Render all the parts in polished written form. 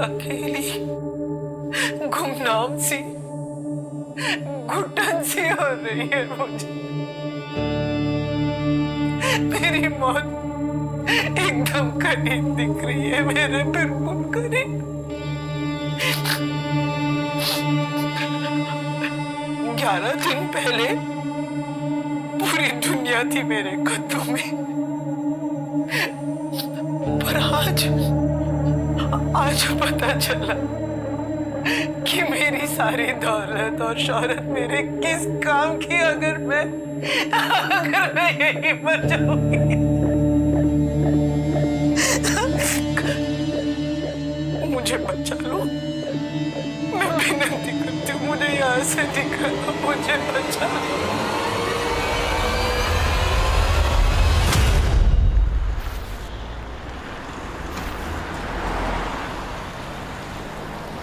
अकेली गुमनाम सी घुटन सी हो रही है मुझे। मेरी मौत एकदम करीब दिख रही है, मेरे बिल्कुल करीब। 11 दिन पहले पूरी दुनिया थी मेरे कदमों में, पर आज पता चला कि मेरी सारी दौलत और शोहरत मेरे किस काम की, अगर मैं यहीं मर जाऊंगी। मुझे बचा लो, मैं विनती करती हूँ, मुझे यहाँ से निकालो, मुझे बचा लो।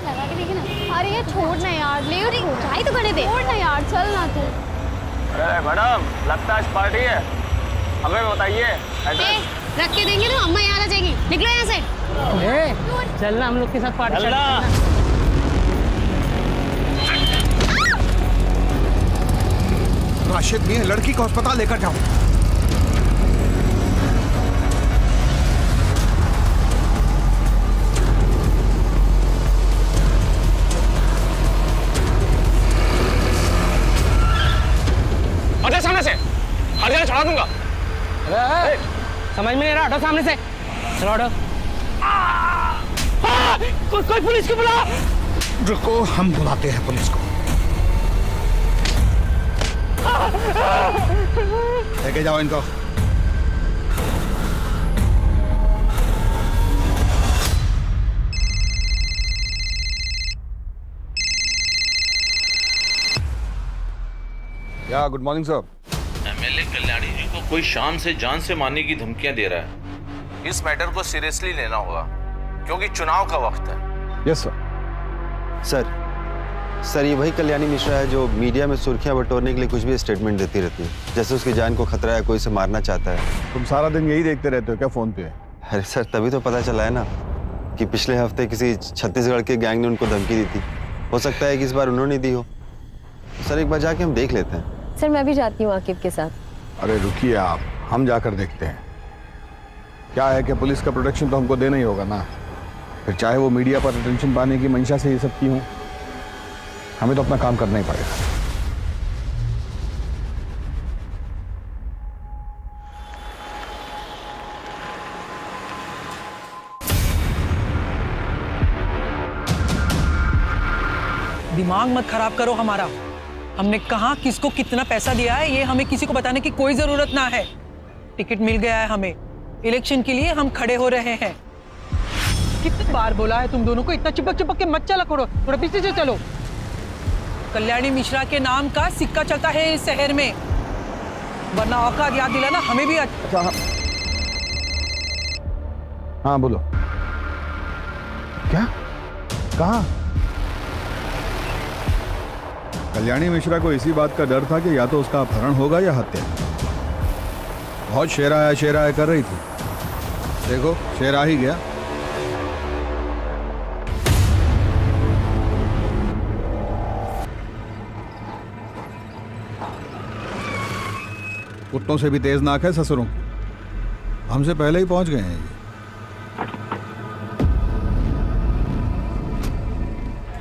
लगा के देखी ना। अरे यार छोड़ ना यार, ले ट्राई तो करने दे। छोड़ ना यार, चल ना तू। अरे मैडम, लगता है आज पार्टी है, हमें बताइए एड्रेस। रख के देंगे ना, अम्मा यहाँ आ जाएगी। निकलो यहाँ से। चलना हम लोग के साथ पार्टी करना। राशिद मियां, लड़की को अस्पताल लेकर जाओ। हटो सामने से, हट जाना छोड़ा दूंगा। समझ में नहीं रहा, हटो सामने से। चलो हटो। कोई पुलिस को बुला। रुको, हम बुलाते हैं पुलिस को। लेके जाओ इनको। या good morning sir. MLA Kalyani ji को कोई शाम से जान से मारने की धमकियां दे रहा है। इस मैटर को सीरियसली लेना होगा क्योंकि चुनाव का वक्त है। Yes sir. सर ये वही कल्याणी मिश्रा है जो मीडिया में सुर्खियां बटोरने के लिए कुछ भी स्टेटमेंट देती रहती है, जैसे उसकी जान को खतरा है, कोई से मारना चाहता है। तुम सारा दिन यही देखते रहते हो क्या फोन पे? अरे सर तभी तो पता चला है ना कि पिछले हफ्ते किसी छत्तीसगढ़ के गैंग ने उनको धमकी दी थी। हो सकता है कि इस बार उन्होंने दी हो। सर एक बार जाके हम देख लेते हैं। सर मैं भी जाती हूँ आकिब के साथ। अरे रुकिए आप, हम जाकर देखते हैं। क्या है कि पुलिस का प्रोटेक्शन तो हमको देना ही होगा ना, फिर चाहे वो मीडिया पर अटेंशन पाने की मंशा से ये सब की हो, हमें तो अपना काम करना ही पड़ेगा। दिमाग मत खराब करो हमारा। हमने कहा किसको कितना पैसा दिया है, ये हमें किसी को बताने की कोई जरूरत ना है। टिकट मिल गया है हमें, इलेक्शन के लिए हम खड़े हो रहे हैं। कितनी बार बोला है तुम दोनों को, इतना चिपक चिपक के मत चला करो, थोड़ा पीछे से चलो। कल्याणी मिश्रा के नाम का सिक्का चलता है इस शहर में, वरना औकात याद दिलाना हमें भी। अच्छा हाँ बोलो। क्या? कहाँ? कल्याणी मिश्रा को इसी बात का डर था कि या तो उसका अपहरण होगा या हत्या। बहुत शेरा कर रही थी, देखो शेर आ ही गया। कुत्तों से भी तेज नाक है ससुरों, हमसे पहले ही पहुंच गए हैं ये।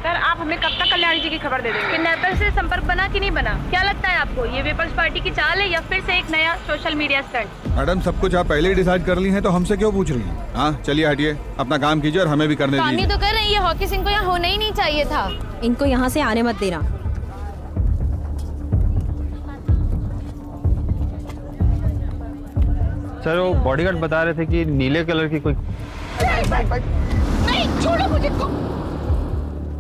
सर आप हमें कब तक कल्याणी जी की खबर दे देंगे? किडनैपर से संपर्क बना कि नहीं बना? क्या लगता है आपको, ये विपक्ष पार्टी की चाल है या फिर से एक नया सोशल मीडिया स्टंट? मैडम सब कुछ आप पहले ही डिसाइड कर ली हैं तो हमसे क्यों पूछ रही हैं? हाँ चलिए हटिए, अपना काम कीजिए और हमें भी करने दीजिए। कामी तो कर रही है, हॉकी सिंह को यहाँ होना ही नहीं चाहिए था। इनको यहाँ से आने मत देना। सर वो बॉडीगार्ड बता रहे थे कि नीले कलर की कोई नहीं, छोड़ो मुझे।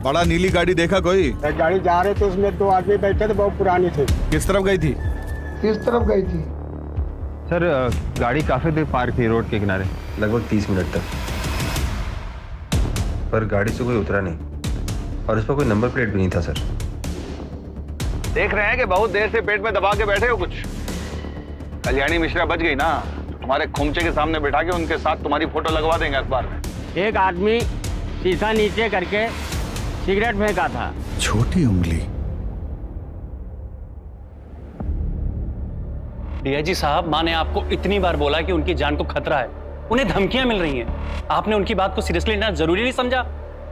बड़ा नीली गाड़ी देखा कोई? गाड़ी जा रहे थे, उसमें 2 आदमी बैठे थे, बहुत पुरानी थे। किस तरफ गई थी? किस तरफ गई थी? सर गाड़ी काफी देर पार्क थी रोड के किनारे, लगभग 30 मिनट तक, पर गाड़ी से कोई उतरा नहीं और उस पर कोई नंबर प्लेट भी नहीं था। सर देख रहे हैं कि बहुत देर से पेट में दबा के बैठे हो कुछ। कल्याणी मिश्रा बच गई ना, तुम्हारे खुमचे के सामने बिठा के उनके साथ तुम्हारी फोटो लगवा देंगे अखबार में। एक आदमी शीशा नीचे करके सिगरेट फेंका था। छोटी उंगली। डीआईजी साहब, माँ ने आपको इतनी बार बोला कि उनकी जान को खतरा है, उन्हें धमकियां मिल रही हैं। आपने उनकी बात को सीरियसली लेना जरूरी नहीं समझा?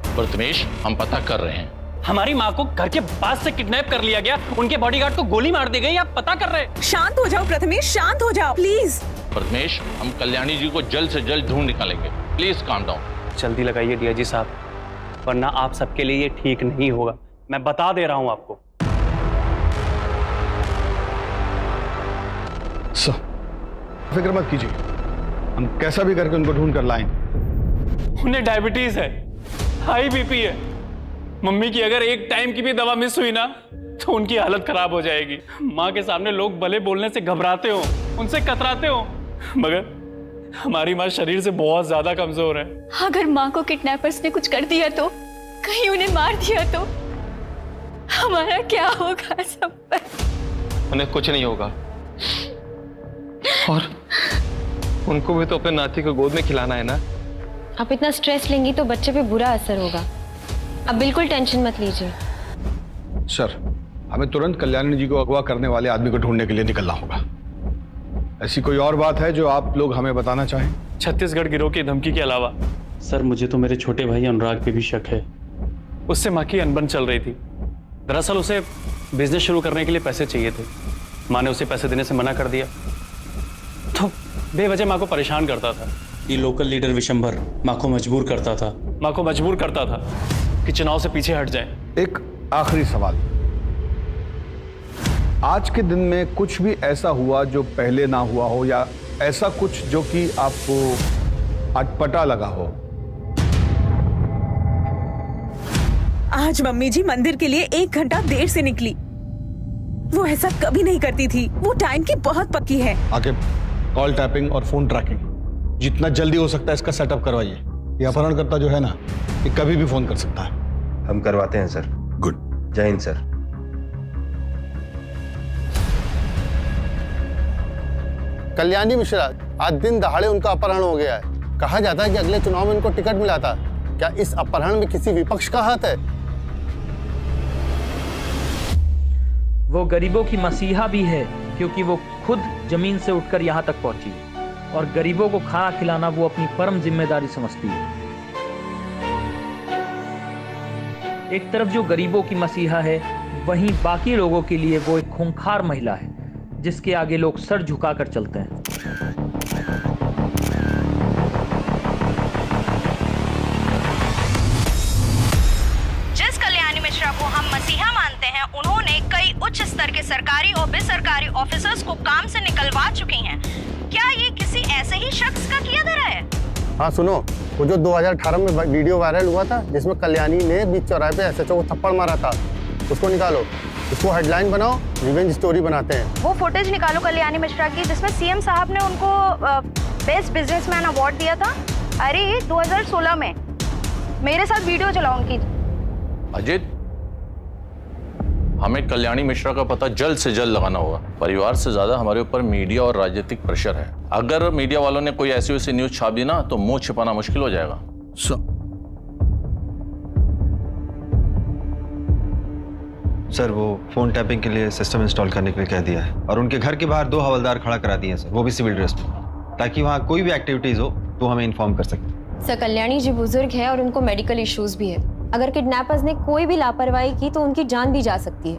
प्रथमेश, हम पता कर रहे हैं। हमारी माँ को घर के पास से किडनैप कर लिया गया, उनके बॉडीगार्ड को गोली मार दी गई, आप पता कर रहे हैं? शांत हो जाओ प्रथमेश, शांत हो जाओ प्लीज। प्रथमेश, हम कल्याणी जी को जल्द से जल्द ढूंढ निकालेंगे। Please calm down. जल्दी लगाइए डीआईजी साहब, वरना आप सबके लिए ये ठीक नहीं होगा। मैं बता दे रहा हूं आपको। सर, फिक्र मत कीजिए, हम कैसा भी करके उनको ढूंढ कर लाएंगे। उन्हें डायबिटीज है, हाई बीपी है। मम्मी की अगर एक टाइम की भी दवा मिस हुई ना तो उनकी हालत खराब हो जाएगी। माँ के सामने लोग भले बोलने से घबराते हो, उनसे कतराते हो, मगर हमारी माँ शरीर से बहुत ज्यादा कमजोर है। अगर माँ को किडनैपर्स ने कुछ कर दिया तो, कहीं उन्हें मार दिया तो हमारा क्या होगा सब पर? उन्हें कुछ नहीं होगा, और उनको भी तो अपने नाती को गोद में खिलाना है ना। आप इतना स्ट्रेस लेंगी तो बच्चे पे बुरा असर होगा। अब बिल्कुल टेंशन मत लीजिए। सर, हमें तुरंत कल्याणी जी को अगवा करने वाले आदमी को ढूंढने के लिए निकलना होगा। ऐसी कोई और बात है जो आप लोग हमें बताना चाहें? छत्तीसगढ़ गिरोह की धमकी के अलावा सर, मुझे तो मेरे छोटे भाई अनुराग पे भी शक है। उससे माँ की अनबन चल रही थी। दरअसल उसे बिजनेस शुरू करने के लिए पैसे चाहिए थे। माँ ने उसे पैसे देने से मना कर दिया, तो बेवजह माँ को परेशान करता था। ये लोकल लीडर विशंभर माँ को मजबूर करता था कि चुनाव से पीछे हट जाए। एक आखिरी सवाल, आज के दिन में कुछ भी ऐसा हुआ जो पहले ना हुआ हो, या ऐसा कुछ जो कि आपको अटपटा लगा हो? आज मम्मी जी मंदिर के लिए 1 घंटा देर से निकली। वो ऐसा कभी नहीं करती थी, वो टाइम की बहुत पक्की है। आगे कॉल टैपिंग और फोन ट्रैकिंग जितना जल्दी हो सकता है इसका सेटअप करवाइए। ये अपहरणकर्ता जो है ना, ये कभी भी फोन कर सकता है। हम करवाते हैं सर। गुड। जय हिंद सर। कल्याणी मिश्रा, आज दिन दहाड़े उनका अपहरण हो गया है। कहा जाता है कि अगले चुनाव में उनको टिकट मिला था। क्या इस अपहरण में किसी विपक्ष का हाथ है? वो गरीबों की मसीहा भी है, क्योंकि वो खुद जमीन से उठकर यहाँ तक पहुंची और गरीबों को खाना खिलाना वो अपनी परम जिम्मेदारी समझती है। एक तरफ जो गरीबों की मसीहा है, वहीं बाकी लोगों के लिए वो एक खूंखार महिला है, जिसके आगे लोग सर झुकाकर चलते हैं। जिस कल्याणी मिश्रा को हम मसीहा मानते हैं, उन्होंने कई उच्च स्तर के सरकारी और बेसरकारी ऑफिसर्स को काम से निकलवा चुकी हैं। क्या ये किसी ऐसे ही शख्स का किया धरा है? हाँ सुनो, वो जो 2018 में वीडियो वायरल हुआ था जिसमें कल्याणी ने बीच चौराहे पे एसएचओ को थप्पड़ मारा था, उसको निकालो, उसको हेडलाइन बनाओ, रिवेंज स्टोरी बनाते हैं। वो फुटेज निकालो कल्याणी मिश्रा की, जिसमें सीएम साहब ने उनको बेस्ट बिजनेसमैन अवार्ड दिया था। अरे ये 2016 में मेरे साथ वीडियो चलाओ उनकी। अजित, हमें कल्याणी मिश्रा का पता जल्द से जल्द लगाना होगा। परिवार से ज्यादा हमारे ऊपर मीडिया और राजनीतिक प्रेशर है। अगर मीडिया वालों ने कोई ऐसी वैसी न्यूज छाप दी ना तो मुंह छिपाना मुश्किल हो जाएगा। सर, वो फोन टैपिंग के लिए सिस्टम इंस्टॉल करने के लिए कह दिया है, और उनके घर के बाहर 2 हवलदार खड़ा करा दिए हैं सर, वो भी सिविल ड्रेस में, ताकि वहाँ कोई भी एक्टिविटीज हो तो हमें इन्फॉर्म कर सकते। सर, कल्याणी जी बुजुर्ग है और उनको मेडिकल इश्यूज भी है। अगर किडनैपर्स ने कोई भी लापरवाही की तो उनकी जान भी जा सकती है।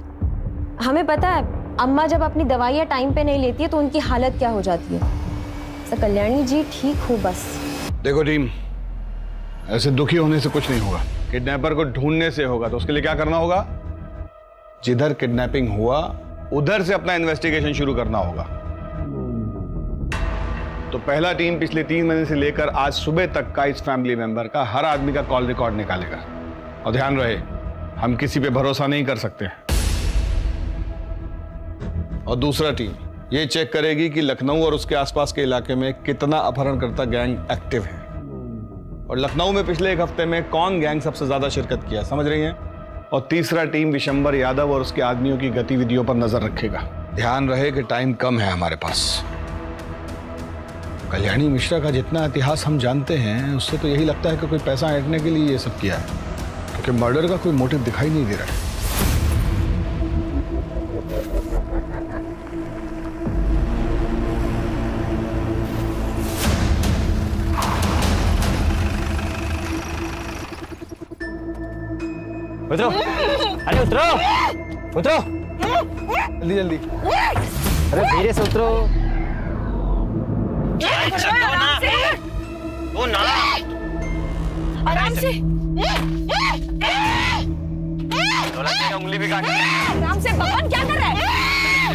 हमें पता है, अम्मा जब अपनी दवाइयाँ टाइम पे नहीं लेती है तो उनकी हालत क्या हो जाती है। सर, कल्याणी जी ठीक हो बस। देखो टीम, ऐसे दुखी होने से कुछ नहीं होगा। किडनैपर को ढूंढने से होगा। तो उसके लिए क्या करना होगा? जिधर किडनैपिंग हुआ उधर से अपना इन्वेस्टिगेशन शुरू करना होगा। तो पहला टीम पिछले 3 महीने से लेकर आज सुबह तक का इस फैमिली मेंबर का हर आदमी का कॉल रिकॉर्ड निकालेगा। और ध्यान रहे, हम किसी पे भरोसा नहीं कर सकते। और दूसरा टीम ये चेक करेगी कि लखनऊ और उसके आसपास के इलाके में कितना अपहरणकर्ता गैंग एक्टिव है, और लखनऊ में पिछले 1 हफ्ते में कौन गैंग सबसे ज्यादा शिरकत किया, समझ रही हैं? और तीसरा टीम विशंबर यादव और उसके आदमियों की गतिविधियों पर नजर रखेगा। ध्यान रहे कि टाइम कम है हमारे पास। कल्याणी मिश्रा का जितना इतिहास हम जानते हैं उससे तो यही लगता है कि कोई पैसा ऐंठने के लिए ये सब किया है, क्योंकि मर्डर का कोई मोटिव दिखाई नहीं दे रहा है। उतरो, अरे उतरो, उतरो, जल्दी जल्दी। अरे धीरे से उतरो। आराम से उंगली भी काट। आराम से भगवान क्या कर रहा है?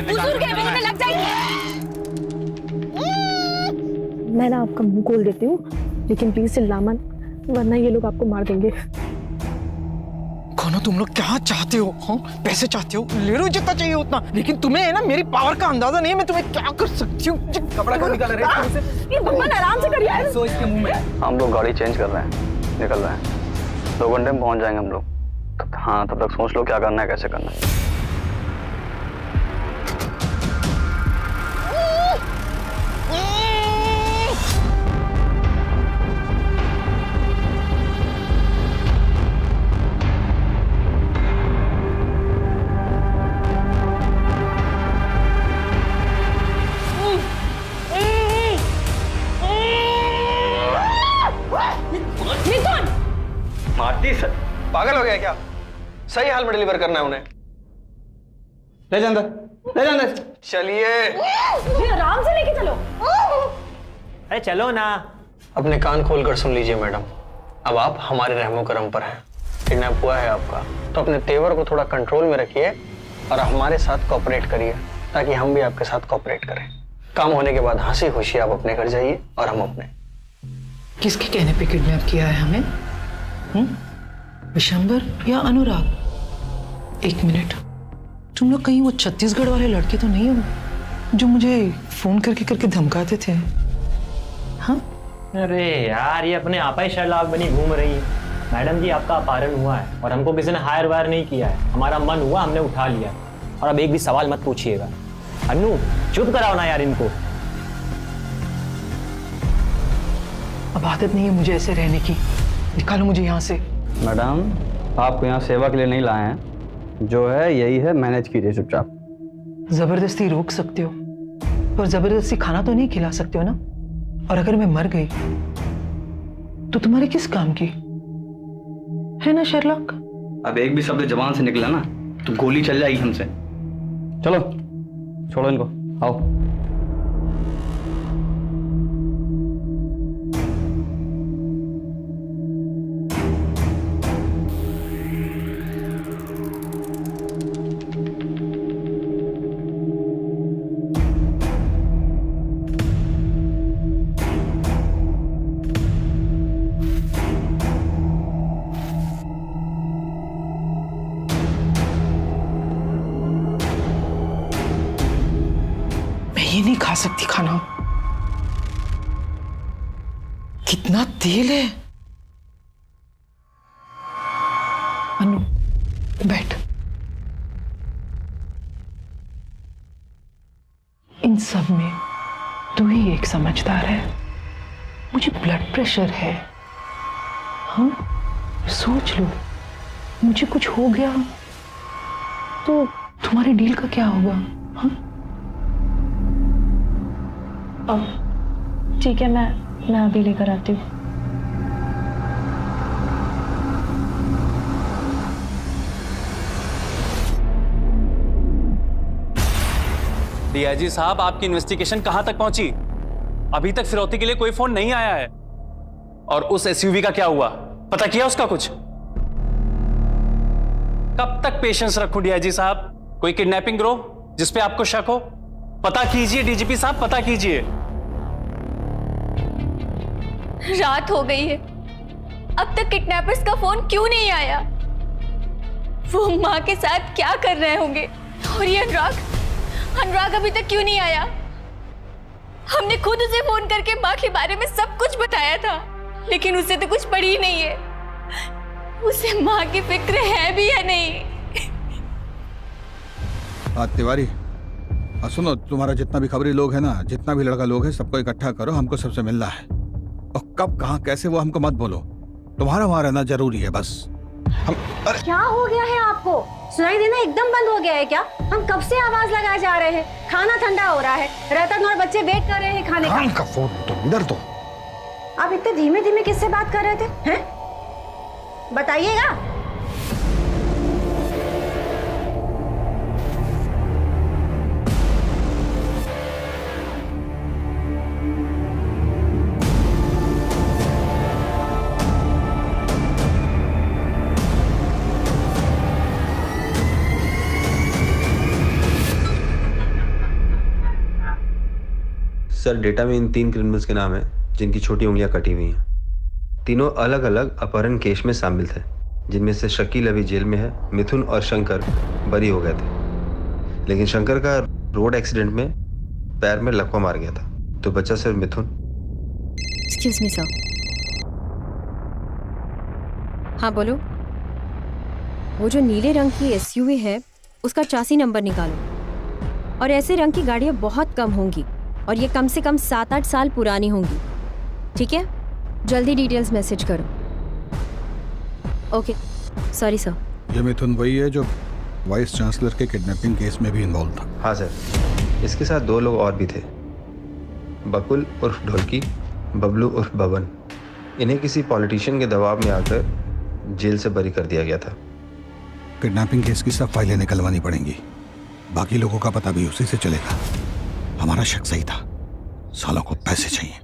बुजुर्ग है, मुंह में लग जाएंगे। मैं ना आपका मुंह खोल देती हूँ, लेकिन प्लीज चिल्ला मत, वरना ये लोग आपको मार देंगे। कौनो तुम लोग क्या चाहते हो? हाँ, पैसे चाहते हो? ले लो जितना चाहिए उतना, लेकिन तुम्हें है ना मेरी पावर का अंदाजा नहीं है, मैं तुम्हें क्या कर सकती हूँ। कपड़ा क्यों निकाल रहे हैं? ये भगवान आराम से करिए यार। सो इसके मुंह में। हम लोग गाड़ी चेंज कर रहे हैं, निकल रहे हैं, 2 घंटे में पहुंच जाएंगे हम लोग। हाँ, तब तक सोच लो क्या करना है, कैसे करना है। मारती सर, पागल हो गया क्या? सही हाल में डिलीवर करना है उन्हें। ले जा अंदर, ले जा अंदर। चलिए आराम से लेके चलो। अरे चलो ना। अपने कान खोलकर सुन लीजिए मैडम, अब आप हमारे रहमो करम पर हैं। किडनैप हुआ है आपका, तो अपने तेवर को थोड़ा कंट्रोल में रखिए और हमारे साथ कोऑपरेट करिए, ताकि हम भी आपके साथ कोऑपरेट करें। काम होने के बाद हंसी खुशी आप अपने घर जाइए और हम अपने। किसके कहने पे किडनैप किया है हमें? विशंबर या अनुराग? एक मिनट, तुम लोग कहीं वो छत्तीसगढ़ वाले लड़के तो नहीं हो जो मुझे फोन करके धमकाते थे? हाँ? अरे यार, ये अपने आप ही शर्लाक बनी घूम रही है। मैडम जी, आपका अपहरण हुआ है और हमको किसी ने हायर वायर नहीं किया है। हमारा मन हुआ, हमने उठा लिया। और अब एक भी सवाल मत पूछिएगा। अनु, चुप कराओ ना यार इनको। अब आदत नहीं है मुझे ऐसे रहने की, निकालो मुझे यहाँ से। मैडम, आपको यहाँ सेवा के लिए नहीं लाए हैं, जो है यही है, मैनेज कीजिए चुपचाप। जबरदस्ती रोक सकते हो, पर जबरदस्ती खाना तो नहीं खिला सकते हो ना। और अगर मैं मर गई तो तुम्हारे किस काम की है ना शेरलॉक? अब एक भी शब्द जबान से निकला ना तो गोली चल जाएगी हमसे। चलो छोड़ो इनको, आओ। ये नहीं खा सकती खाना, कितना तेल है। अनु, बैठ। इन सब में तू ही एक समझदार है। मुझे ब्लड प्रेशर है। हाँ, सोच लो, मुझे कुछ हो गया तो तुम्हारे डील का क्या होगा? हाँ, ठीक है, मैं अभी लेकर आती हूँ। डीआईजी साहब, आपकी इन्वेस्टिगेशन कहां तक पहुंची? अभी तक फिरौती के लिए कोई फोन नहीं आया है। और उस एसयूवी का क्या हुआ, पता किया उसका कुछ? कब तक पेशेंस रखूं डीआईजी साहब? कोई किडनैपिंग गिरोह जिसपे आपको शक हो? पता कीजिए डीजीपी साहब, पता कीजिए। रात हो गई है, अब तक किडनैपर्स का फोन क्यों नहीं आया? वो माँ के साथ क्या कर रहे होंगे? और ये अनुराग अभी तक क्यों नहीं आया? हमने खुद उसे फोन करके माँ के बारे में सब कुछ बताया था, लेकिन उसे तो कुछ पड़ी ही नहीं है। उसे माँ की फिक्र है भी या नहीं? तिवारी, और सुनो, तुम्हारा जितना भी खबरी लोग है ना, जितना भी लड़का लोग है, सबको इकट्ठा करो, हमको सबसे मिलना है। और कब कहाँ कैसे वो हमको मत बोलो, तुम्हारा वहां रहना जरूरी है बस। क्या हो गया है आपको? सुनाई देना एकदम बंद हो गया है क्या? हम कब से आवाज लगाए जा रहे हैं, खाना ठंडा हो रहा है, रतन और बच्चे वेट कर रहे हैं खाने का। फोन तो इधर दो। आप इतने धीमे धीमे किससे बात कर रहे थे हैं? बताइएगा। सर, डेटा में इन 3 क्रिमिनल्स के नाम है जिनकी छोटी उंगलियां कटी हुई हैं। तीनों अलग अलग अपहरण केस में शामिल थे, जिनमें से शकील अभी जेल में है, मिथुन और शंकर बरी हो गए थे। लेकिन शंकर का रोड एक्सीडेंट में पैर में लकवा मार गया था, तो बचा सिर्फ मिथुन। Excuse me sir. हाँ बोलो। वो जो नीले रंग की एसयूवी है उसका चासी नंबर निकालो। और ऐसे रंग की गाड़ियाँ बहुत कम होंगी और ये कम से कम 7-8 साल पुरानी होंगी। ठीक है, जल्दी डिटेल्स मैसेज करो। Okay, sorry sir. ये मिथुन वही है जो वाइस चांसलर के किडनैपिंग केस में भी इन्वॉल्व था? हाँ सर, इसके साथ 2 लोग और भी थे, बकुल उर्फ ढोलकी, बबलू उर्फ बबन। इन्हें किसी पॉलिटिशियन के दबाव में आकर जेल से बरी कर दिया गया था। किडनैपिंग केस की सब फाइलें निकलवानी पड़ेंगी, बाकी लोगों का पता भी उसी से चलेगा। हमारा शक सही था, सालों को पैसे चाहिए।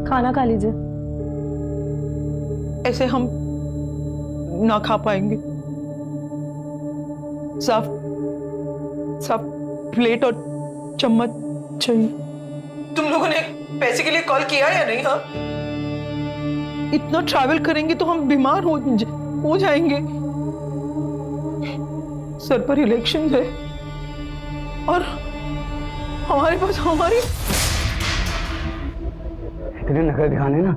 खाना खा लीजिए। ऐसे हम ना खा पाएंगे। साफ साफ प्लेट और चम्मच चाहिए। तुम लोगों ने पैसे के लिए कॉल किया या नहीं? हाँ, इतना ट्रैवल करेंगे तो हम बीमार हो जाएंगे। सर पर इलेक्शन है और हमारे पास हमारी इतने नखरे दिखाने ना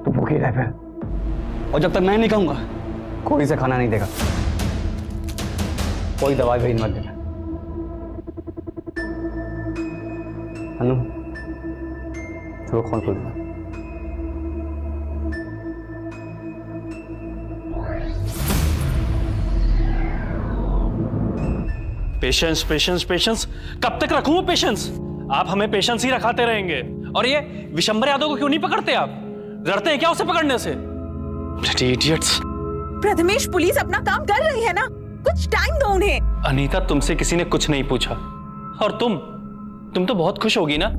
तो भूखी रह फिर, और जब तक मैं नहीं कहूंगा कोई से खाना नहीं देगा। कोई दवाई भी मत देना। अनु, चलो कौन खोल देना। पेशेंस पेशेंस पेशेंस, कब तक रखूं पेशेंस? आप हमें पेशेंस ही रखाते रहेंगे। और ये विशंबर यादव को क्यों नहीं पकड़ते आप? डरते हैं क्या उसे पकड़ने से? इडियट्स। प्रथमेश, पुलिस अपना काम कर रही है ना, कुछ टाइम दो उन्हें। अनीता, तुमसे किसी ने कुछ नहीं पूछा। और तुम तो बहुत खुश होगी ना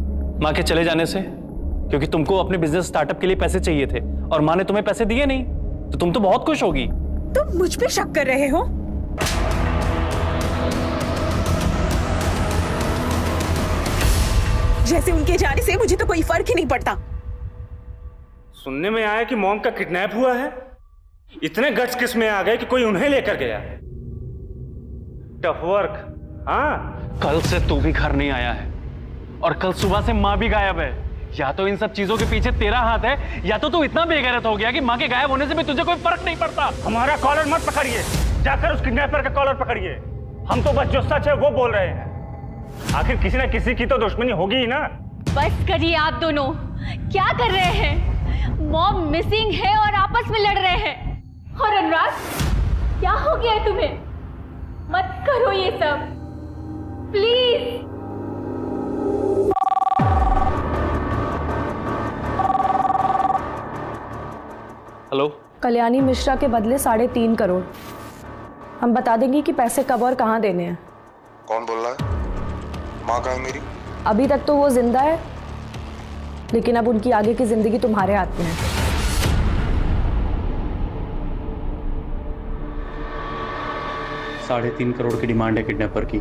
माँ के चले जाने से, क्योंकि तुमको अपने बिजनेस स्टार्टअप के लिए पैसे चाहिए थे और माँ ने तुम्हें पैसे दिए नहीं, तो तुम तो बहुत खुश होगी। तुम मुझ पे शक कर रहे हो? जैसे उनके जाने से मुझे तो कोई फर्क ही नहीं पड़ता। सुनने में आया कि मॉम का किडनैप हुआ है। इतने गट्स किस में आ गए कि कोई उन्हें लेकर गया। Tough work. हाँ, कल से तू भी घर नहीं आया है और कल सुबह से माँ भी गायब है। या तो इन सब चीजों के पीछे तेरा हाथ है, या तो तू इतना बेगैरत हो गया कि माँ के गायब होने से भी तुझे कोई फर्क नहीं पड़ता। हमारा कॉलर मत पकड़िए, जाकर उस किडनैपर का कॉलर पकड़िए। हम तो बस जो सच है वो बोल रहे हैं। आखिर किसी ना किसी की तो दुश्मनी होगी ही ना। बस करिए आप दोनों, क्या कर रहे हैं? मॉम मिसिंग है और आपस में लड़ रहे हैं। और अनुराग, क्या हो गया है तुम्हें? मत करो ये सब प्लीज। हेलो, कल्याणी मिश्रा के बदले 3.5 करोड़। हम बता देंगे कि पैसे कब और कहाँ देने हैं। कौन बोल रहा है? माँ कहाँ है मेरी? अभी तक तो वो जिंदा है, लेकिन अब उनकी आगे की जिंदगी तुम्हारे हाथ में है। $3.5 करोड़ की डिमांड है किडनैपर की।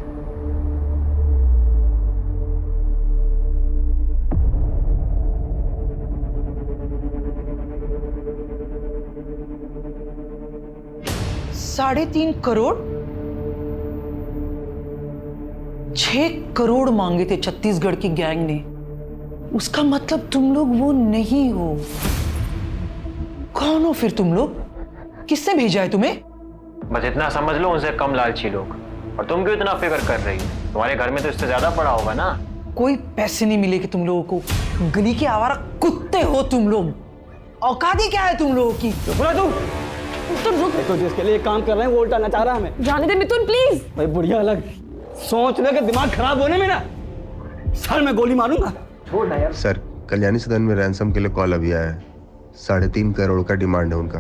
$3.5 करोड़? 6 करोड़ मांगे थे छत्तीसगढ़ की गैंग ने। उसका मतलब तुम लोग वो नहीं हो। कौन हो फिर तुम लोग? किसने भेजा है तुम्हें? बस इतना समझ लो, उनसे कम लालची लोग। और तुम क्यों इतना फिक्र कर रही हो? तुम्हारे घर में तो इससे ज्यादा पड़ा होगा ना। कोई पैसे नहीं मिलेंगे तुम लोगों को, गली के आवारा कुत्ते हो तुम लोग। औकात ही क्या है तुम लोगों की? बोला तू रुक, तो जिसके लिए काम कर रहे हैं वो उल्टा नचा रहा है हमें। जाने दे मिथुन प्लीज। भाई बुढ़िया अलग सोच ले कि दिमाग खराब होने में ना सर में गोली मारूंगा। छोड़ ना यार। सर, कल्याणी सदन में रैंसम के लिए कॉल अभी आया है। 3.5 करोड़ का डिमांड है उनका।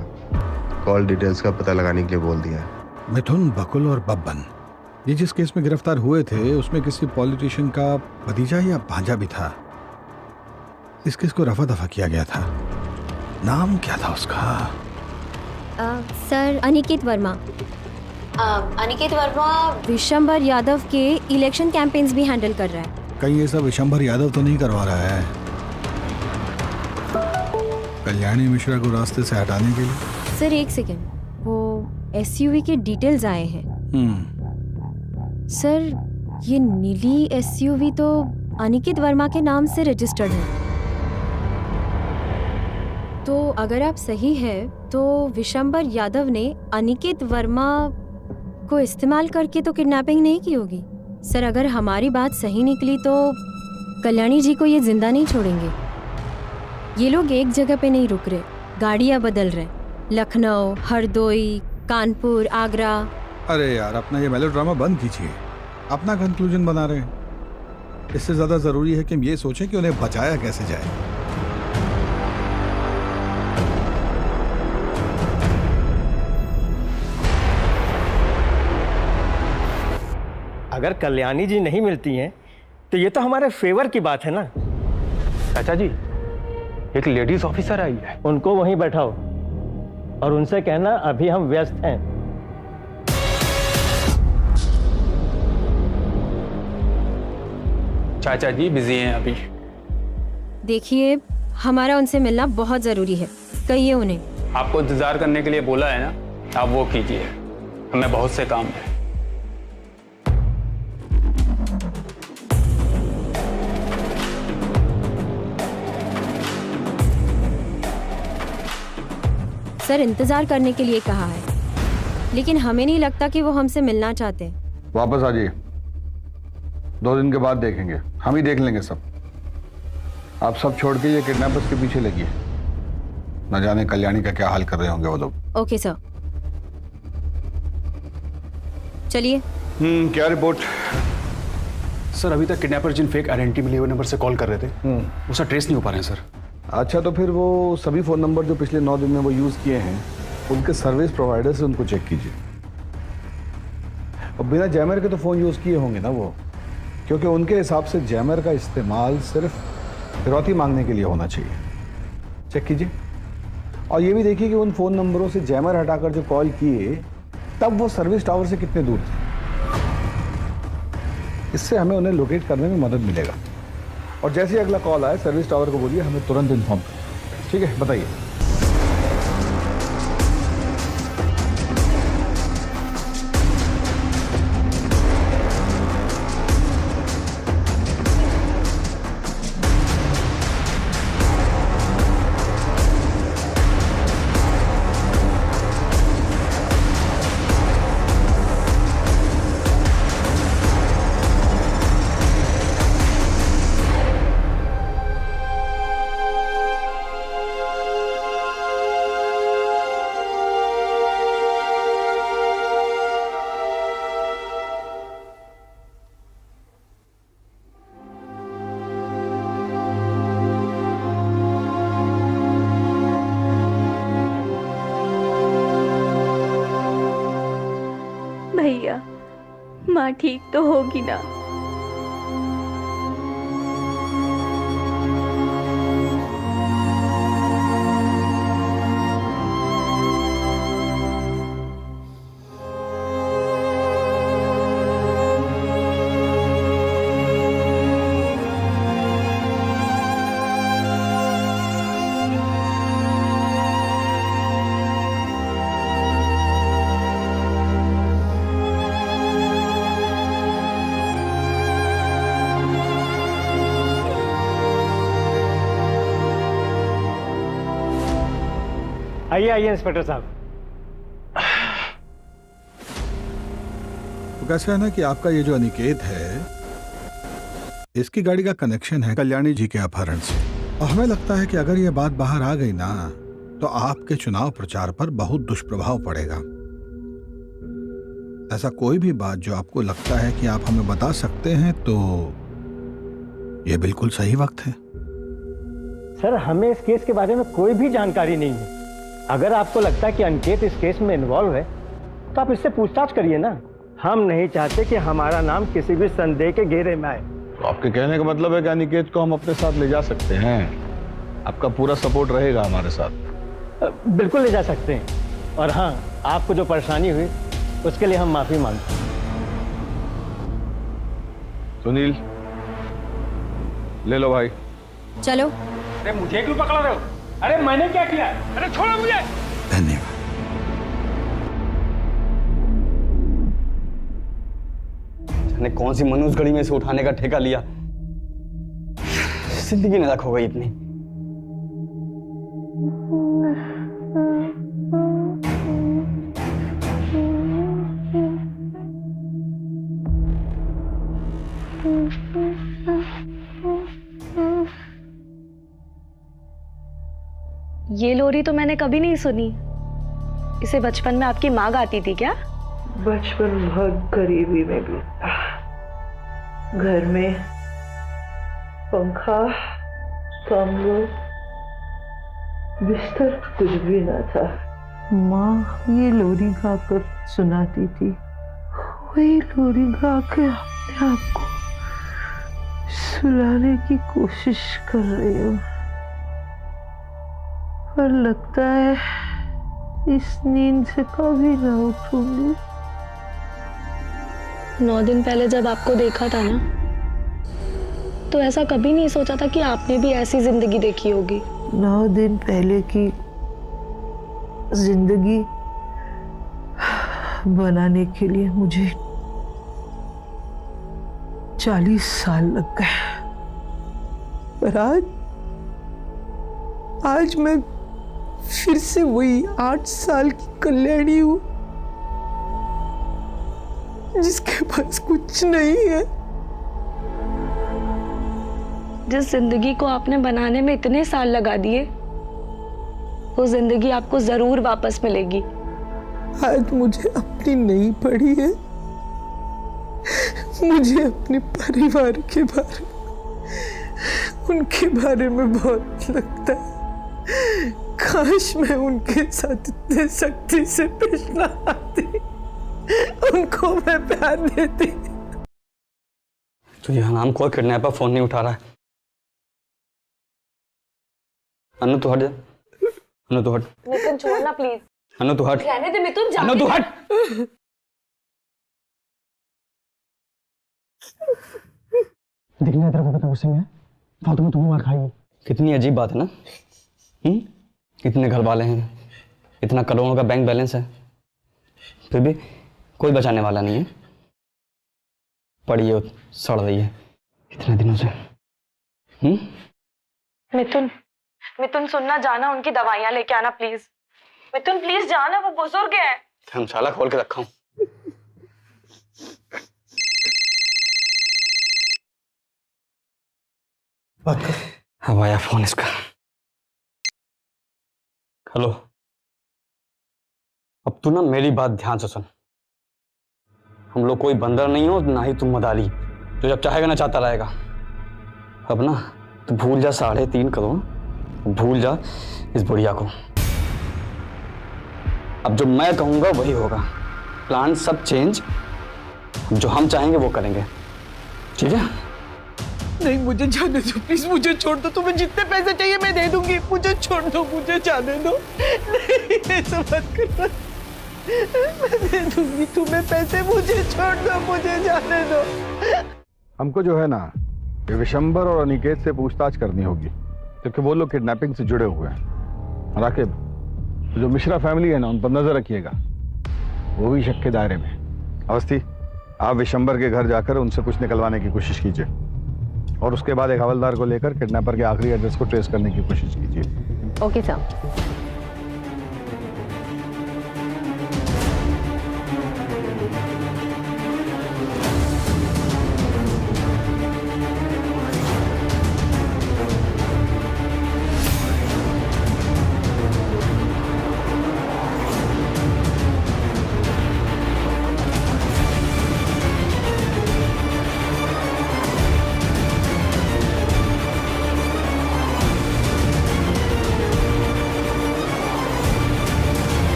कॉल डिटेल्स का पता लगाने के लिए बोल दिया है। मिथुन, बकुल और बब्बन, ये जिस केस में गिरफ्तार हुए थे उसमें किसी पॉलिटिशियन का भतीजा या भांजा भी था। इस केस को रफा दफा किया गया था। नाम क्या था उसका? सर अनिकेत वर्मा। अनिकेत वर्मा विशंबर यादव के इलेक्शन कैंपेन्स भी हैंडल कर रहा है। कहीं ये सब विशंबर यादव तो नहीं करवा रहा है कल्याणी मिश्रा को रास्ते से हटाने के लिए? सर एक सेकेंड, वो एसयूवी के डिटेल्स आए हैं। सर ये नीली एसयूवी तो अनिकेत वर्मा के नाम से रजिस्टर्ड है। तो अगर आप सही है तो विशंबर यादव ने अनिकेत वर्मा को इस्तेमाल करके तो किडनैपिंग नहीं की होगी। सर अगर हमारी बात सही निकली तो कल्याणी जी को ये जिंदा नहीं छोड़ेंगे। ये लोग एक जगह पे नहीं रुक रहे, गाड़ियां बदल रहे। लखनऊ, हरदोई, कानपुर, आगरा। अरे यार, अपना ये मेलोड्रामा बंद कीजिए। अपना कंक्लूजन बना रहे हैं। इससे ज्यादा जरूरी है कि हम ये सोचें कि उन्हें बचाया कैसे जाए। अगर कल्याणी जी नहीं मिलती हैं तो ये तो हमारे फेवर की बात है ना। चाचा जी, एक लेडीज ऑफिसर आई है। उनको वहीं बैठाओ और उनसे कहना अभी हम व्यस्त हैं। चाचा जी बिजी हैं अभी। देखिए हमारा उनसे मिलना बहुत जरूरी है, कहिए उन्हें। आपको इंतजार करने के लिए बोला है ना, आप वो कीजिए, हमें बहुत से काम है। सर इंतजार करने के लिए कहा है, लेकिन हमें नहीं लगता कि वो हमसे मिलना चाहते हैं। वापस आ जाइए, 2 दिन के बाद देखेंगे, हम ही देख लेंगे सब। आप सब छोड़ के ये किडनैपर्स के पीछे लगिए। न जाने कल्याणी का क्या हाल कर रहे होंगे वो लोग। ओके सर, चलिए। क्या रिपोर्ट? सर अभी तक किडनैपर जिन फेक आइडेंटिटी मिली हुए नंबर से कॉल कर रहे थे वो सर ट्रेस नहीं हो पा रहे हैं सर। अच्छा, तो फिर वो सभी फ़ोन नंबर जो पिछले 9 दिन में वो यूज़ किए हैं उनके सर्विस प्रोवाइडर से उनको चेक कीजिए। और बिना जैमर के तो फ़ोन यूज़ किए होंगे ना वो, क्योंकि उनके हिसाब से जैमर का इस्तेमाल सिर्फ फिरौती मांगने के लिए होना चाहिए। चेक कीजिए। और ये भी देखिए कि उन फ़ोन नंबरों से जैमर हटाकर जो कॉल किए तब वो सर्विस टावर से कितने दूर थे। इससे हमें उन्हें लोकेट करने में मदद मिलेगा। और जैसे ही अगला कॉल आए सर्विस टावर को बोलिए हमें तुरंत इन्फॉर्म करें। ठीक है, बताइए। भैया, माँ ठीक तो होगी ना? आइए आइए इंस्पेक्टर साहब। कैसा है ना कि आपका ये जो अनिकेत है, इसकी गाड़ी का कनेक्शन है कल्याणी जी के अपहरण से, और हमें लगता है कि अगर ये बात बाहर आ गई ना तो आपके चुनाव प्रचार पर बहुत दुष्प्रभाव पड़ेगा। ऐसा कोई भी बात जो आपको लगता है कि आप हमें बता सकते हैं तो ये बिल्कुल सही वक्त है। सर, हमें इस केस के बारे में कोई भी जानकारी नहीं है। अगर आपको लगता है कि अनिकेत इस केस में इन्वॉल्व है तो आप इससे पूछताछ करिए ना। हम नहीं चाहते कि हमारा नाम किसी भी संदेह के घेरे में आए। तो आपके कहने का मतलब है कि अनिकेत को हम अपने साथ ले जा सकते हैं? आपका पूरा सपोर्ट रहेगा हमारे साथ? बिल्कुल ले जा सकते हैं। और हाँ, आपको जो परेशानी हुई उसके लिए हम माफी मांगते हैं। सुनील, ले लो भाई। चलो। अरे मुझे क्यों पकड़ा रहे हो? अरे मैंने क्या किया? अरे छोड़ो मुझे। धन्यवाद। जाने कौन सी मनुष्य घड़ी में से उठाने का ठेका लिया, जिंदगी नरक हो गई इतनी। ये लोरी तो मैंने कभी नहीं सुनी। इसे बचपन में आपकी माँ गाती थी क्या? बचपन बहुत गरीबी में बीता। घर में पंखा, कमरा, बिस्तर कुछ भी न था। माँ ये लोरी गाकर सुनाती थी। वही लोरी गाकर अपने आप को सुलाने की कोशिश कर रही हूँ, पर लगता है इस नींद से कभी ना उठूंगी। 9 दिन पहले जब आपको देखा था ना, तो ऐसा कभी नहीं सोचा था कि आपने भी ऐसी जिंदगी देखी होगी। 9 दिन पहले की जिंदगी बनाने के लिए मुझे 40 साल लग गए, पर आज मैं फिर से वही 8 साल की कल्याणी हूं, जिसके पास कुछ नहीं है। जिस जिंदगी को आपने बनाने में इतने साल लगा दिए, वो जिंदगी आपको जरूर वापस मिलेगी। आज मुझे अपनी नहीं पड़ी है, मुझे अपने परिवार के बारे में, उनके बारे में बहुत लगता है। काश मैं उनके साथ इतने सख्ती से पेश ना आती, उनको मैं प्यार देती। तुझे हराम खोर किडनैपर फोन नहीं उठा रहा है। अनु तू हट जा। अनु तू हट। मिथुन छोड़ना प्लीज। अनु तू हट। रहने दे मिथुन, जाने अनु तू दे। हट। दिखने तेरे को कितना गुस्से में है, फालतू में तुम्हें मार खाएगी। कितनी अजीब बात है ना। इतने घर वाले हैं, इतना करोड़ों का बैंक बैलेंस है, फिर भी कोई बचाने वाला नहीं है। पड़ी है, सड़ रही है इतने दिनों से। मिथुन सुनना, जाना उनकी दवाइयां लेके आना प्लीज। मिथुन प्लीज जाना, वो बुजुर्ग है। धर्मशाला खोल के रखा हूं। अब आया फोन इसका। हेलो, अब तू ना मेरी बात ध्यान से सुन। हम लोग कोई बंदर नहीं हो, ना ही तुम मदारी जो जब चाहेगा ना चाहता रहेगा। अब ना तू भूल जा 3.5 करोड़, भूल जा इस बुढ़िया को। अब जो मैं कहूंगा वही होगा। प्लान सब चेंज, जो हम चाहेंगे वो करेंगे, ठीक है? नहीं, मुझे जाने दो प्लीज, मुझे छोड़ दो। तुम्हें जितने पैसे चाहिए मैं दे दूंगी, मुझे छोड़ दो, मुझे जाने दो। नहीं, ऐसा मत करना, मैं दे दूंगी तुम्हें पैसे, मुझे छोड़ दो, मुझे जाने दो। हमको जो है ना, ये विशंबर और अनिकेत से पूछताछ करनी होगी, क्योंकि वो लोग किडनैपिंग से जुड़े हुए हैं। राकिब, तो जो मिश्रा फैमिली है ना, उन पर नजर रखिएगा, वो भी शक के दायरे में। अवस्थी, आप विशंबर के घर जाकर उनसे कुछ निकलवाने की कोशिश कीजिए, और उसके बाद एक हवलदार को लेकर किडनैपर के आखिरी एड्रेस को ट्रेस करने की कोशिश कीजिए। Okay sir.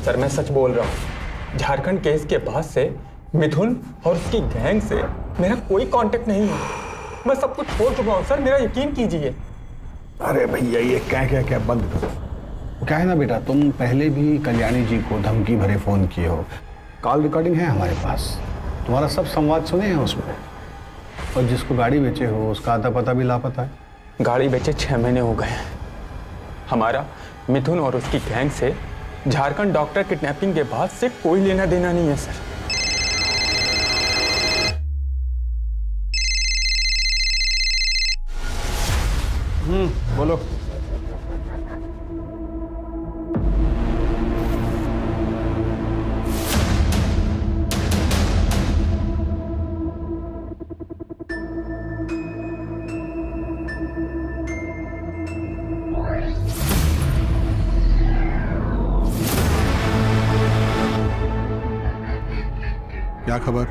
सर मैं सच बोल रहा हूँ, झारखंड केस के बाद से मिथुन और उसकी गैंग से मेरा कोई कांटेक्ट नहीं है। मैं सब कुछ छोड़ चुका हूँ सर, मेरा यकीन कीजिए। अरे भैया ये क्या बंद करो। क्या है ना बेटा, तुम पहले भी कल्याणी जी को धमकी भरे फोन किए हो, कॉल रिकॉर्डिंग है हमारे पास, तुम्हारा सब संवाद सुने हैं उसमें। और जिसको गाड़ी बेचे हो उसका आता पता भी लापता है। गाड़ी बेचे 6 महीने हो गए हैं। हमारा मिथुन और उसकी गैंग से झारखंड डॉक्टर किडनैपिंग के बाद से कोई लेना देना नहीं है सर। बोलो। क्या खबर?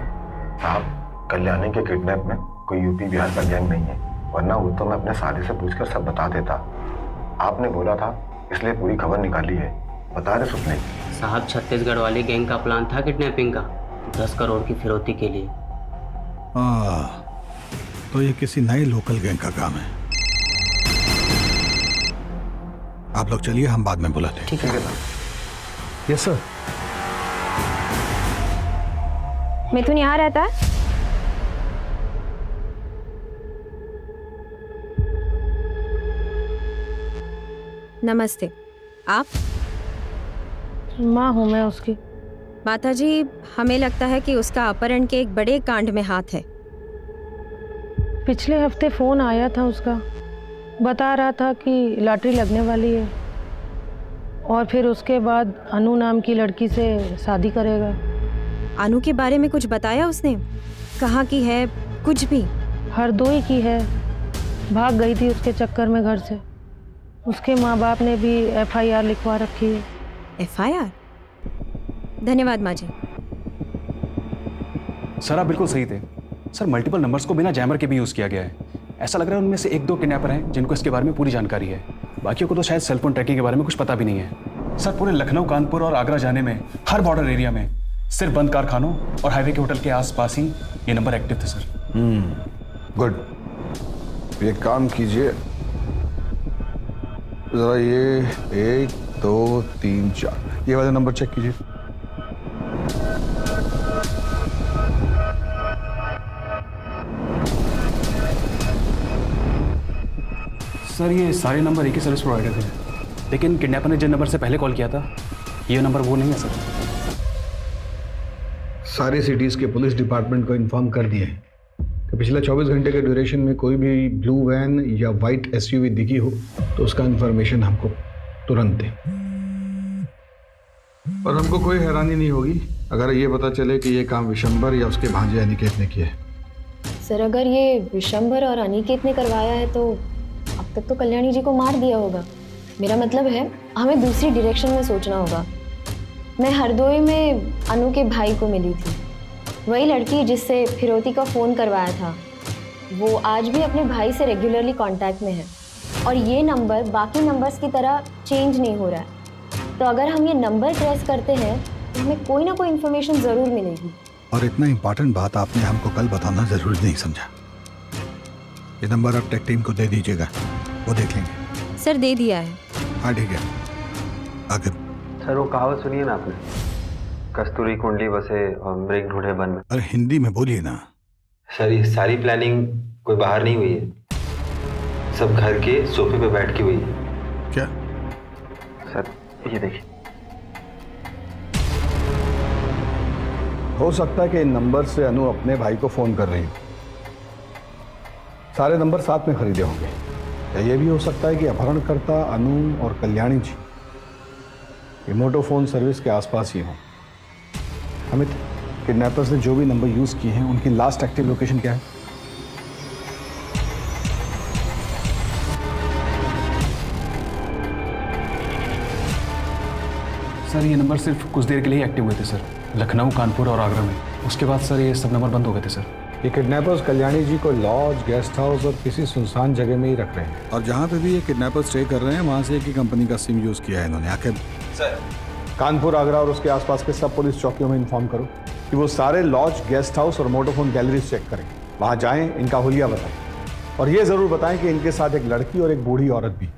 साहब, कल्याणी के किडनैप में कोई यूपी बिहार का गैंग नहीं है, वरना वो तो मैं अपने साथी से पूछकर सब बता देता। आपने बोला था इसलिए पूरी खबर निकाली है। बता दे सुपने। साहब, छत्तीसगढ़ वाली गैंग का प्लान था किडनैपिंग का, 10 करोड़ की फिरौती के लिए। तो ये किसी नए लोकल गैंग का काम है। आप लोग चलिए, हम बाद में बुलाते हैं। ठीक है। Yes sir. मिथुन यहाँ रहता है? नमस्ते, आप? माँ हूँ मैं उसकी। माता जी, हमें लगता है कि उसका अपहरण के एक बड़े कांड में हाथ है। पिछले हफ्ते फोन आया था उसका, बता रहा था कि लॉटरी लगने वाली है और फिर उसके बाद अनु नाम की लड़की से शादी करेगा। अनु के बारे में कुछ बताया उसने? कहाँ की है? कुछ भी? हरदोई की है, भाग गई थी उसके चक्कर में घर से। उसके माँ बाप ने भी FIR लिखवा रखी है। FIR? धन्यवाद माँ जी। सर आप बिल्कुल सही थे सर, मल्टीपल नंबर्स को बिना जैमर के भी यूज़ किया गया है। ऐसा लग रहा है उनमें से 1-2 किडनैपर हैं जिनको इसके बारे में पूरी जानकारी है, बाकियों को तो शायद सेलफोन ट्रैकिंग के बारे में कुछ पता भी नहीं है। सर पूरे लखनऊ, कानपुर और आगरा जाने में हर बॉर्डर एरिया में सिर्फ बंद कारखानों और हाईवे के होटल के आसपास ही ये नंबर एक्टिव थे सर। गुड। ये काम कीजिए जरा, ये 1 2 3 4 ये वाला नंबर चेक कीजिए। सर ये सारे नंबर एक ही सर्विस प्रोवाइडर थे, लेकिन किडनैपर ने जिन नंबर से पहले कॉल किया था ये नंबर वो नहीं है सर। सारे सिटीज के पुलिस डिपार्टमेंट को इन्फॉर्म कर दिए कि पिछले 24 घंटे के ड्यूरेशन में कोई भी ब्लू वैन या वाइट SUV दिखी हो तो उसका इंफॉर्मेशन हमको तुरंत दें। और हमको कोई हैरानी नहीं होगी अगर ये पता चले कि ये काम विशंबर या उसके भांजे अनिकेत ने किया है। सर, अगर ये विशंबर और अनिकेत ने करवाया है तो अब तक तो कल्याणी जी को मार दिया होगा। मेरा मतलब है हमें दूसरी डायरेक्शन में सोचना होगा। मैं हरदोई में अनु के भाई को मिली थी, वही लड़की जिससे फिरौती का फ़ोन करवाया था। वो आज भी अपने भाई से रेगुलरली कांटेक्ट में है और ये नंबर बाकी नंबर्स की तरह चेंज नहीं हो रहा है। तो अगर हम ये नंबर ट्रेस करते हैं तो हमें कोई ना कोई इन्फॉर्मेशन ज़रूर मिलेगी। और इतना इम्पोर्टेंट बात आपने हमको कल बताना जरूरी नहीं समझा। ये नंबर आप टेक टीम को दे दीजिएगा, वो देख लेंगे। सर दे दिया है। हाँ ठीक है, आगे। सर वो कहावत सुनिए ना आपने, कस्तूरी कुंडली बसे और मृग ढूंढे वन में। अरे हिंदी में बोलिए ना। सर ये सारी प्लानिंग कोई बाहर नहीं हुई है, सब घर के सोफे पे बैठ के हुई है। क्या? सर ये देखिए। हो सकता है कि इन नंबर से अनु अपने भाई को फोन कर रही हो। सारे नंबर साथ में खरीदे होंगे। या ये भी हो सकता है कि अपहरणकर्ता अनु और कल्याणी जी रिमोटो फोन सर्विस के आसपास ही हों। अमित, किडनैपर्स ने जो भी नंबर यूज किए हैं उनकी लास्ट एक्टिव लोकेशन क्या है? सर ये नंबर सिर्फ कुछ देर के लिए एक्टिव हुए थे सर, लखनऊ, कानपुर और आगरा में। उसके बाद सर ये सब नंबर बंद हो गए थे सर। ये किडनैपर्स कल्याणी जी को लॉज, गेस्ट हाउस और किसी सुनसान जगह में ही रख रहे हैं। और जहाँ पे भी ये किडनैपर्स स्टे कर रहे हैं वहाँ से एक ही कंपनी का सिम यूज किया है इन्होंने। आखिर सर कानपुर, आगरा और उसके आसपास के सब पुलिस चौकियों में इन्फॉर्म करो कि वो सारे लॉज, गेस्ट हाउस और मोटरफोन गैलरीज चेक करें। वहां जाएं, इनका हुलिया बताएं और ये जरूर बताएं कि इनके साथ एक लड़की और एक बूढ़ी औरत भी।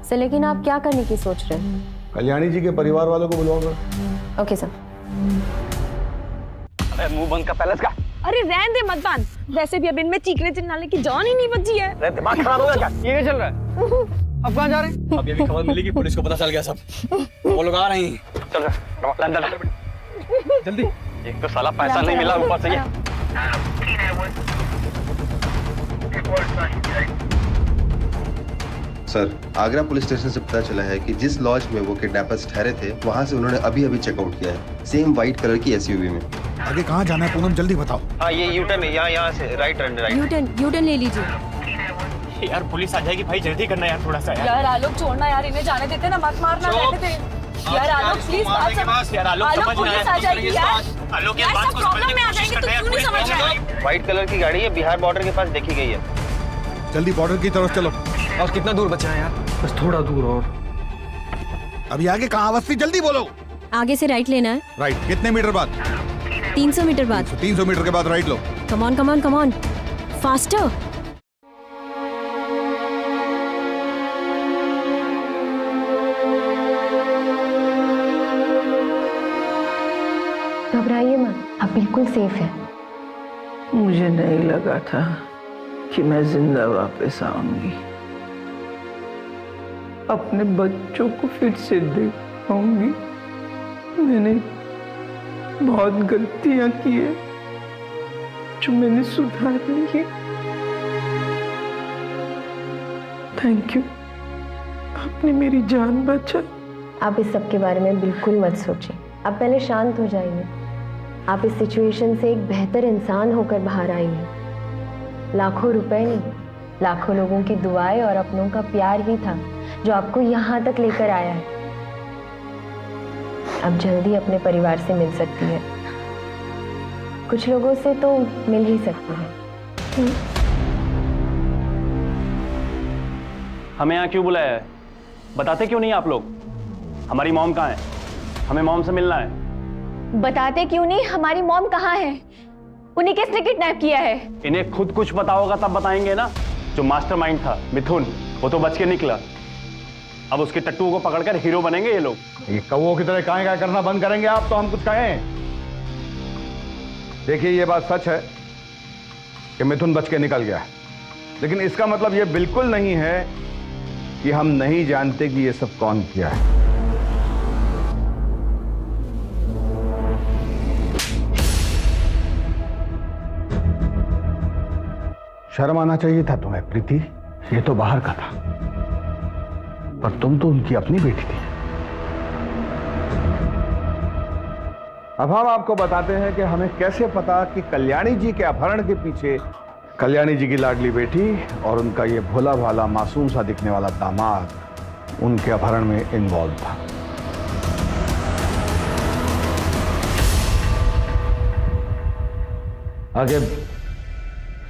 सर लेकिन आप क्या करने की सोच रहे हैं? कल्याणी जी के परिवार वालों को बुलवाओगे। Okay sir. अरे मुंह बंद कर पहले इसका। अरे रहने दे मत बांध, वैसे भी अब इनमें चीखने चिल्लाने की जान ही नहीं बची है। अरे दिमाग खराब हो गया क्या? ये क्या चल रहा है? अब कहाँ जा रहे हैं? अब ये भी खबर मिली कि पुलिस को पता चल गया सब, वो लोग आ रहे हैं। चल रहा अंदर जल्दी। एक तो साला पैसा नहीं मिला, ऊपर से ये। सर, आगरा पुलिस स्टेशन से पता चला है कि जिस लॉज में वो किडनैपर्स ठहरे थे वहां से उन्होंने अभी अभी चेकआउट किया है, सेम व्हाइट कलर की एसयूवी में। आगे कहाँ जाना है पूनम, जल्दी बताओ। हाँ, ये यूटर्न है, यहाँ से राइट राइट। यूटर्न ले लीजिए। यार पुलिस आ जाएगी भाई, जल्दी करना यार थोड़ा सा। यार आलोक छोड़ना यार, इन्हें जाने देते ना, मत मारना, रहने दे। यार आलोक प्लीज बात समझ। यार आलोक पुलिस आ जाएगी यार। आलोक यार सब प्रॉब्लम में आ जाएंगे, तो क्यों नहीं समझ रहा है? व्हाइट कलर की गाड़ी है, बिहार बॉर्डर के पास देखी गई है। जल्दी बॉर्डर की तरफ चलो। और कितना दूर बचा है यार? बस थोड़ा दूर और। अभी आगे कहाँ अवस्थी, जल्दी बोलो। आगे से राइट लेना है। राइट कितने मीटर बाद? 300 मीटर बाद। 300 मीटर के बाद right low. Come on come on come on, faster. घबराइए मत, आप बिल्कुल सेफ है। मुझे नहीं लगा था कि मैं जिंदा वापस आऊंगी, अपने बच्चों को फिर से देख पाऊंगी। मैंने बहुत गलतियां की है जो मैंने सुधार ली है। थैंक यू, आपने मेरी जान बचाई। आप इस सब के बारे में बिल्कुल मत सोचिए, आप पहले शांत हो जाइए। आप इस सिचुएशन से एक बेहतर इंसान होकर बाहर आई हैं। लाखों रुपए नहीं, लाखों लोगों की दुआएं और अपनों का प्यार ही था जो आपको यहाँ तक लेकर आया है। अब जल्दी अपने परिवार से मिल सकती है, कुछ लोगों से तो मिल ही सकती है। हमें यहाँ क्यों बुलाया है? बताते क्यों नहीं आप लोग? हमारी मॉम कहाँ है? हमें मॉम से मिलना है। बताते क्यों नहीं हमारी मॉम कहाँ है? उन्हें किसने किडनैप किया है? इन्हें खुद कुछ पता होगा तब बताएंगे ना। जो मास्टरमाइंड था मिथुन, वो तो बच के निकला। अब उसके टट्टू को पकड़कर हीरो बनेंगे ये लोग। ये कौवों की तरह काहे करना बंद करेंगे आप तो हम कुछ कहें। देखिए ये बात सच है कि मिथुन बच के निकल गया, लेकिन इसका मतलब ये बिल्कुल नहीं है कि हम नहीं जानते कि ये सब कौन किया है। शर्म आना चाहिए था तुम्हें प्रीति, ये तो बाहर का था, पर तुम तो उनकी अपनी बेटी थी। अब हम आपको बताते हैं कि हमें कैसे पता कि कल्याणी जी के अपहरण के पीछे कल्याणी जी की लाडली बेटी और उनका ये भोला भाला मासूम सा दिखने वाला दामाद उनके अपहरण में इन्वॉल्व था। आगे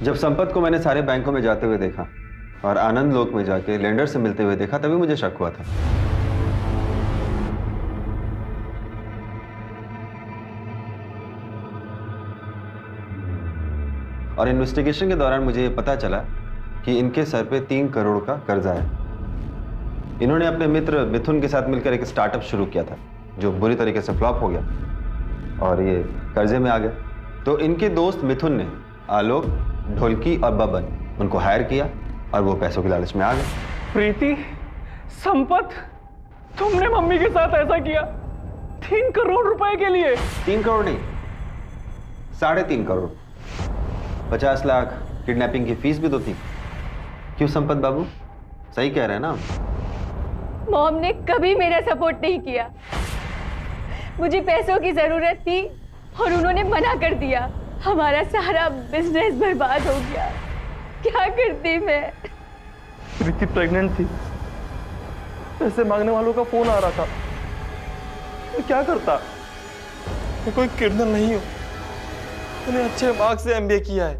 जब संपत को मैंने सारे बैंकों में जाते हुए देखा और आनंद लोक में जाके लेंडर से मिलते हुए देखा, तभी मुझे शक हुआ था। और इन्वेस्टिगेशन के दौरान मुझे ये पता चला कि इनके सर पे 3 करोड़ का कर्जा है। इन्होंने अपने मित्र मिथुन के साथ मिलकर एक स्टार्टअप शुरू किया था जो बुरी तरीके से फ्लॉप हो गया और ये कर्जे में आ गए। तो इनके दोस्त मिथुन ने आलोक, ढोलकी और बबन उनको हायर किया और वो पैसों के लालच में आ गए। प्रीति, संपत, तुमने मम्मी के साथ ऐसा किया 3 करोड़ रुपए के लिए? 3 करोड़ नहीं, 3.5 करोड़। 50 लाख किडनैपिंग की फीस भी तो थी। क्यों संपत बाबू, सही कह रहे हैं ना? मॉम ने कभी मेरा सपोर्ट नहीं किया। मुझे पैसों की जरूरत थी और उन्होंने मना कर दिया। हमारा सारा बिजनेस बर्बाद हो गया। क्या करती मैं? प्रीति प्रेग्नेंट थी, पैसे मांगने वालों का फोन आ रहा था, मैं क्या करता? मैं कोई क्रिमिनल नहीं हूं, मैंने अच्छे मार्क्स से MBA किया है,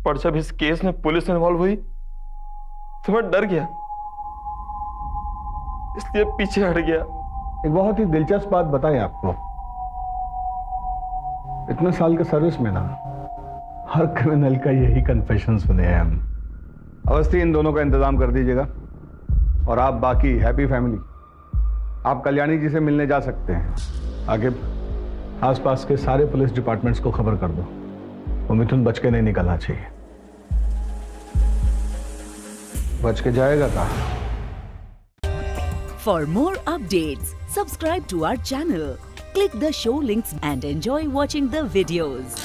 पर जब इस केस में पुलिस इन्वॉल्व हुई तो मैं डर गया, इसलिए पीछे हट गया। एक बहुत ही दिलचस्प बात बताएं आपको। इतने साल के सर्विस में ना हर क्रिमिनल का यही कन्फेशन सुने हैं हम। अवस्थी, इन दोनों का इंतजाम कर दीजिएगा और आप बाकी हैप्पी फैमिली आप कल्याणी जी से मिलने जा सकते हैं। आगे आसपास के सारे पुलिस डिपार्टमेंट्स को खबर कर दो, वो मिथुन बच के नहीं निकलना चाहिए। बच के जाएगा कहाँ? For more updates, subscribe to our channel, click the show links and enjoy watching the videos.